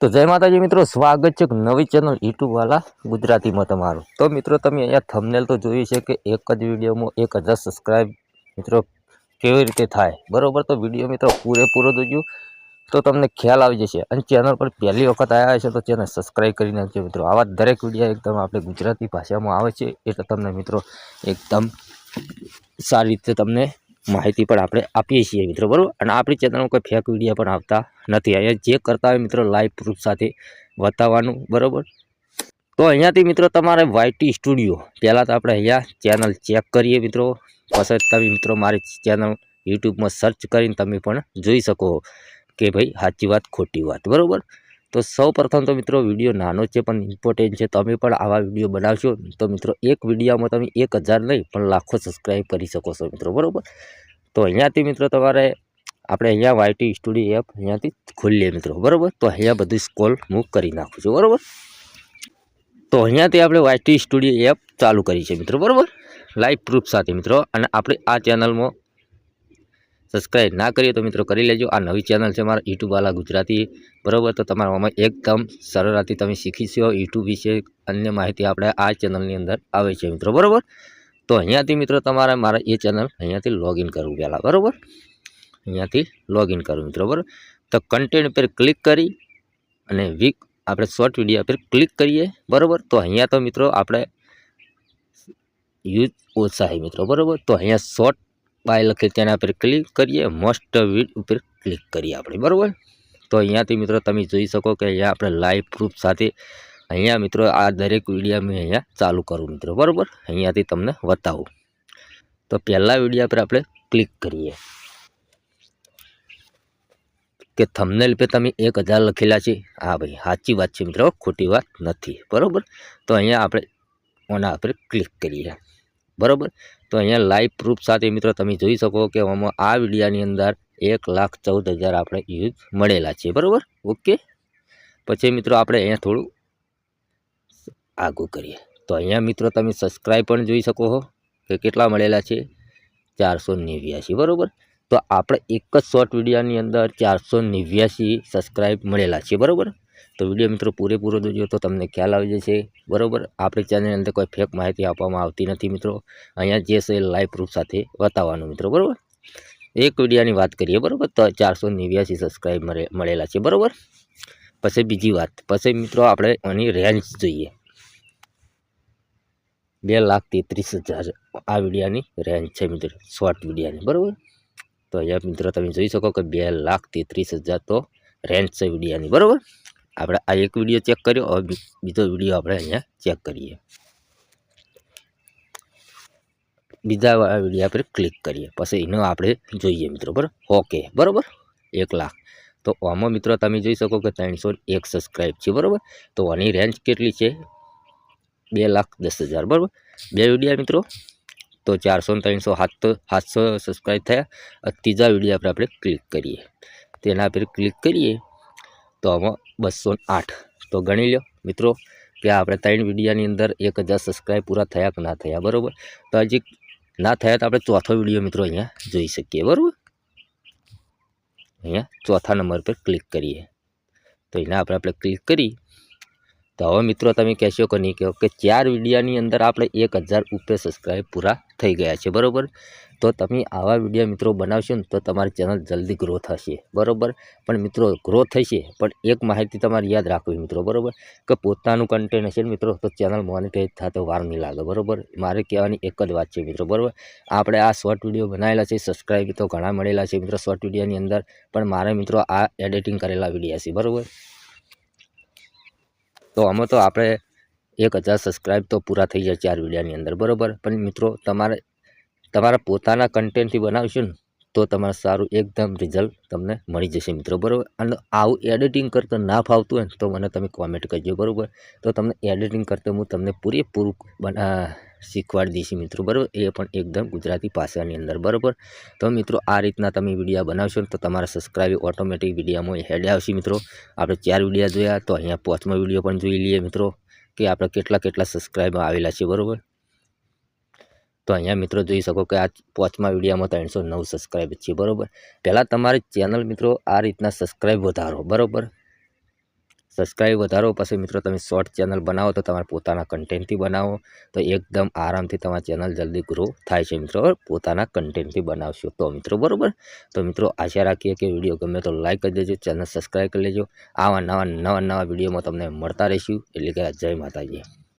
तो जय माताजी मित्रों, स्वागत है नवी चेनल यूट्यूब वाला गुजराती में तमारू। तो मित्रों तमे अहींया थंबनेल तो जोयुं छे कि एक ज विडियो में 1000 सब्सक्राइब मित्रों केवी रीते थाय, बरोबर। तो विडियो मित्रों पूरेपूरो जोजो तो तमने ख्याल आवी जशे। अने चेनल पर पहली वखत आया हशो तो चेनल सब्सक्राइब करी नाखजो मित्रों। आवा दरेक विडियो एकदम आपणे गुजराती भाषामां आवे छे एटले तमने मित्रों एकदम सारी रीते तमने माहिती पण आपणे आपीए छीए मित्रों, बरोबर। अने आपणी चेनलमां कोई फेक विडियो पण आवता नथी। अहींया जे करता होय मित्रों लाइव प्रूफ साथे बताववानुं, बरोबर। तो अहींयाथी मित्रों तमारे वायटी स्टूडियो पहला तो आपणे अहींया चेनल चेक करीए मित्रों। पछी तमे मित्रों मारी चेनल यूट्यूब में सर्च करीने तमे पण जोई शको कि भाई साची वात खोटी वात, बरोबर। तो सौ प्रथम तो मित्रों विडियो नानो छे पण इम्पोर्टન્ટ छे। तमे पण आवा विडियो बनावशो तो मित्रों एक विडियो में तमे 1000 नहीं पण लाखों सब्सक्राइब करी शको छो मित्रों, बरोबर। तो अहींयाथी मित्रों तमारे આપણે અહીંયા વાયટી સ્ટુડિયો એપ અહીંયાથી ખોલીએ મિત્રો, બરોબર। તો અહીંયા બધું સ્ક્રોલ મૂવ કરી નાખું છું, બરોબર। તો અહીંયાથી આપણે વાયટી સ્ટુડિયો એપ ચાલુ કરી છે મિત્રો, બરોબર, લાઈવ પ્રૂફ સાથે મિત્રો। અને આપણે આ ચેનલમાં સબસ્ક્રાઈબ ના કરીએ તો મિત્રો કરી લેજો। આ નવી ચેનલ છે મારા યુટ્યુબ વાલા ગુજરાતી, બરોબર। તો તમારા આમાં એકદમ સરળતાથી તમે શીખીશો યુટ્યુબ વિશે અન્ય માહિતી આપણે આ ચેનલની અંદર આવે છે મિત્રો, બરોબર। તો અહીંયાથી મિત્રો તમારે મારા એ ચેનલ અહીંયાથી લોગિન કરવું પહેલાં, બરોબર। અહીંયાથી લોગિન કરું મિત્રો, બરાબર। તો કન્ટેન્ટ પર ક્લિક કરી અને વીક આપણે શોર્ટ વિડીયો પર ક્લિક કરીએ, બરાબર। તો અહીંયા તો મિત્રો આપણે યુઝ ઓછા છે મિત્રો, બરાબર। તો અહીંયા શોર્ટ બાય લખે તેના પર ક્લિક કરીએ, મોસ્ટ વિડ ઉપર ક્લિક કરીએ આપણે, બરાબર। તો અહીંયાથી મિત્રો તમે જોઈ શકો કે અહીંયા આપણે લાઈવ પ્રૂફ સાથે અહીંયા મિત્રો આ દરેક વિડીયો મેં અહીંયા ચાલુ કરું મિત્રો, બરાબર। અહીંયાથી તમને બતાવું તો પહેલા વિડીયો પર આપણે ક્લિક કરીએ કે થંબનેલ पे તમે 1000 લખેલા છે। हाँ भाई साची बात है मित्रों, खोटी बात नहीं, बराबर। तो अहींया आपणे ओना पर क्लिक करिए, बराबर। तो अहींया लाइव प्रूफ साथ मित्रों तमे जोई शको कि आमां आ विडियोनी अंदर 1,14,000 आपणे व्यूज मळेला छे, बराबर। ओके, पछी मित्रों आपणे अहींया थोडुं आगू करिए तो अहींया मित्रों तमे सब्सक्राइब पण जोई शको हो कि केटला मळेला छे 489, बराबर। तो आपणे एक ज शॉर्ट विडियोनी अंदर 489 सब्सक्राइब मळेला छे, बराबर। तो विडियो मित्रों पूरेपूरो जोजो तो तमने ख्याल आवी जशे, बराबर। आपणी चेनल अंदर कोई फेक माहिती आपवामां आवती नथी मित्रों। अहींया जे छे लाइव प्रूफ साथे बताववानुं मित्रों, बराबर। एक विडियोनी वात करीए, बराबर। तो 489 सब्सक्राइब मळेला छे, बराबर। पछी बीजी वात, पछी मित्रों आपणे आनी रेंज जोईए 2,33,000 आ विडियोनी रेंज छे मित्रों शॉर्ट विडियोनी, बराबर। तो अहींया मित्रों तमे जोई शको कि 2,33,000 तो रेंज छे विडियोनी, बराबर। આપણે આ એક વિડિયો ચેક કર્યો, હવે બીજો વિડિયો આપણે અહીંયા ચેક કરીએ। બીજા વિડિયો પર ક્લિક કરીએ, પછી એનો આપણે જોઈએ મિત્રો, બરાબર। ઓકે, બરાબર, 1 લાખ। તો આમાં મિત્રો તમે જોઈ શકો કે 301 સબસ્ક્રાઇબ છે, બરાબર। તો આની રેન્જ કેટલી છે 2,10,000, બરાબર। બે વિડિયો મિત્રો तो 400 ने 300 700 सब्सक्राइब थया। तीजा विडियो पर આપણે क्लिक करिए, तेना पर क्लिक करिए तो आमां 208। तो गणी लो मित्रों कि आपणे 3 विडियोनी अंदर 1000 सब्सक्राइब पूरा थया कि ना थया, बराबर। तो हजी ना थया तो આપણે चौथो विडियो मित्रों अहींया जोई शकीए, बराबर। अहींया चौथा नंबर पर क्लिक करिए तो एना पर આપણે क्लिक करी तो हवे मित्रों तमे कहो कि नहीं कहो कि 4 विडियोनी अंदर आपणे 1000 ऊपर सब्सक्राइब पूरा थई गया है, बराबर। तो तमे आवा विडियो मित्रों बनावशो ने तो तमारी चेनल जल्दी ग्रो थशे, बराबर। पण मित्रों ग्रो थशे पण एक माहिती तमारे याद राखवी मित्रों, बराबर, कि पोतानुं कंटेंट हशे मित्रों तो चेनल मोनेटाइज थते वार नहीं लागे, बराबर। मारे कहेवानी एक ज वात छे मित्रों, बराबर। आपणे आ शॉर्ट विडियो बनावेला छे, सब्सक्राइब तो घणा मळेला छे मित्रों शॉर्ट विडियोनी अंदर, पण मारे मित्रों आ एडिटिंग करेला विडियो छे, बराबर। तो आमां तो आपणे 1000 सब्सक्राइब तो पूरा थई जाय 4 विडियोनी अंदर, बराबर। पण मित्रों तमारे तमारा पोताना कंटेंट थी बनावशो ने तो तमारे सारूं एकदम रिजल्ट तमने मळी जशे मित्रों, बराबर। अने आवुं एडिटिंग करता ना फावतुं होय तो मने तमे कॉमेंट करजो, बराबर। तो तमने एडिटिंग करता हूँ तमने पूरेपूरुं शीखवाड़ी दईश मित्रों, बराबर। ए पण एकदम गुजराती भाषानी अंदर, बराबर। तो मित्रों आ रीतना तमे विडियो बनावशो तो तमारा सब्सक्राइब ऑटोमेटिक विडियोमां हेड आवशे मित्रों। आपणे 4 विडियो जोया तो अहींया 5मो विडियो पण जोई लईए मित्रों कि आपणे केटला केटला सब्सक्राइब आवेला छे, बराबर। तो अहींया मित्रों जोई शको कि आ 5मा विडियोमां 309 सब्सक्राइब छे, बराबर। पहला तमारी चेनल मित्रों आ रीतना सब्सक्राइब वधारो, बराबर। સબસ્ક્રાઈબ વધારો, પછી મિત્રો તમે શોર્ટ ચેનલ બનાવો તો તમારે પોતાના કન્ટેન્ટથી બનાવો તો એકદમ આરામથી તમારી ચેનલ જલ્દી ગ્રો થાય છે મિત્રો, પોતાના કન્ટેન્ટથી બનાવશો તો મિત્રો, બરાબર. તો મિત્રો આશા રાખીએ કે વિડીયો ગમે તો લાઈક કરી દેજો, ચેનલ સબસ્ક્રાઈબ કરી લેજો. આવા નવા વિડીયોમાં તમને મળતા રહીશું. એટલે કે જય માતાજી.